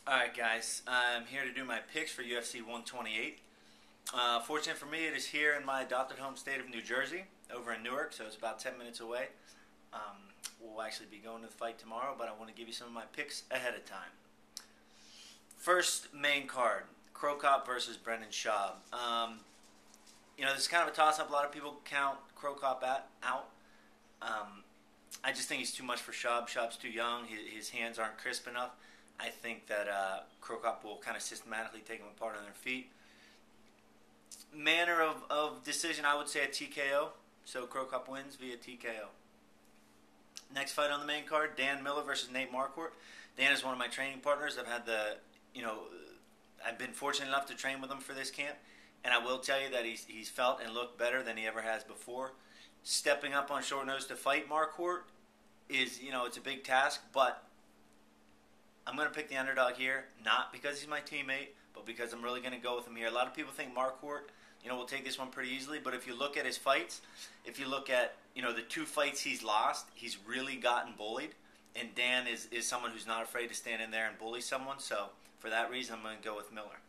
Alright guys, I'm here to do my picks for UFC 128. Fortunate for me, it is here in my adopted home state of New Jersey, over in Newark, so it's about 10 minutes away. We'll actually be going to the fight tomorrow, but I want to give you some of my picks ahead of time. First main card, Cro Cop versus Brendon Shaw. This is kind of a toss-up. A lot of people count Cro Cop out. I just think he's too much for Shaw. Shaw's too young. His hands aren't crisp enough. I think that Cro Cop will kind of systematically take him apart on their feet. Manner of decision, I would say a TKO. So Cro Cop wins via TKO. Next fight on the main card, Dan Miller versus Nate Marquardt. Dan is one of my training partners. I've been fortunate enough to train with him for this camp, and I will tell you that he's felt and looked better than he ever has before. Stepping up on short notice to fight Marquardt is, it's a big task, but I'm going to pick the underdog here, not because he's my teammate, but because I'm really going to go with him here. A lot of people think Marquardt, will take this one pretty easily, but if you look at his fights, if you look at, the two fights he's lost, he's really gotten bullied, and Dan is someone who's not afraid to stand in there and bully someone, so for that reason, I'm going to go with Miller.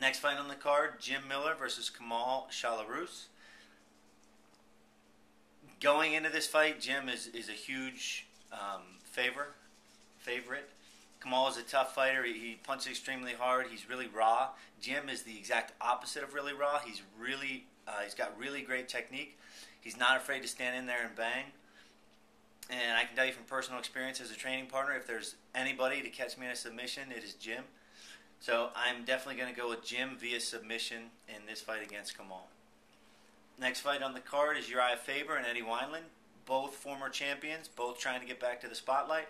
Next fight on the card, Jim Miller versus Kamal Shalor. Going into this fight, Jim is a huge favorite. Kamal is a tough fighter. He punches extremely hard. He's really raw. Jim is the exact opposite of really raw. He's got really great technique. He's not afraid to stand in there and bang. And I can tell you from personal experience as a training partner, if there's anybody to catch me in a submission, it is Jim. So I'm definitely going to go with Jim via submission in this fight against Kamal. Next fight on the card is Urijah Faber and Eddie Wineland. Both former champions, both trying to get back to the spotlight.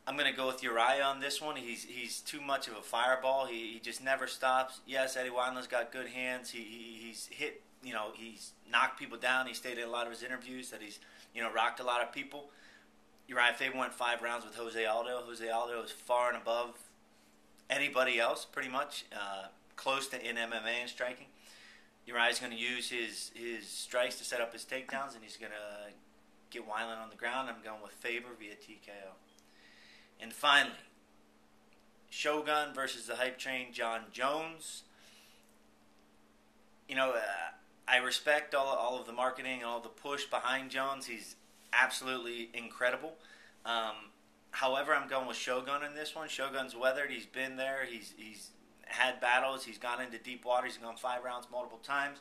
I'm going to go with Urijah on this one. He's too much of a fireball. He just never stops. Yes, Eddie Wineland's got good hands. He's hit, he's knocked people down. He stated in a lot of his interviews that he's, rocked a lot of people. Urijah Faber went 5 rounds with Jose Aldo. Jose Aldo is far and above anybody else, pretty much, close to in MMA and striking. Uriah's going to use his strikes to set up his takedowns, and he's going to get Wineland on the ground. I'm going with Faber via TKO. And finally, Shogun versus the hype train Jon Jones. I respect all of the marketing and all the push behind Jones. He's absolutely incredible. However, I'm going with Shogun in this one. Shogun's weathered. He's been there. He's had battles. He's gone into deep waters. He's gone 5 rounds multiple times.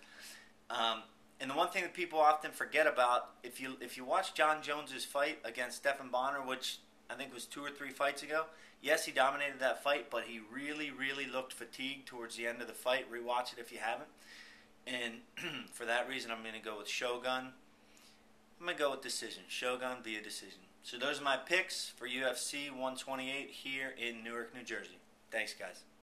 And the one thing that people often forget about, if you watch Jon Jones's fight against Stephan Bonner, which I think was 2 or 3 fights ago, yes, he dominated that fight, but he really, really looked fatigued towards the end of the fight. Rewatch it if you haven't. And for that reason, I'm going to go with Shogun. I'm going to go with decision. Shogun via decision. So those are my picks for UFC 128 here in Newark, New Jersey. Thanks, guys.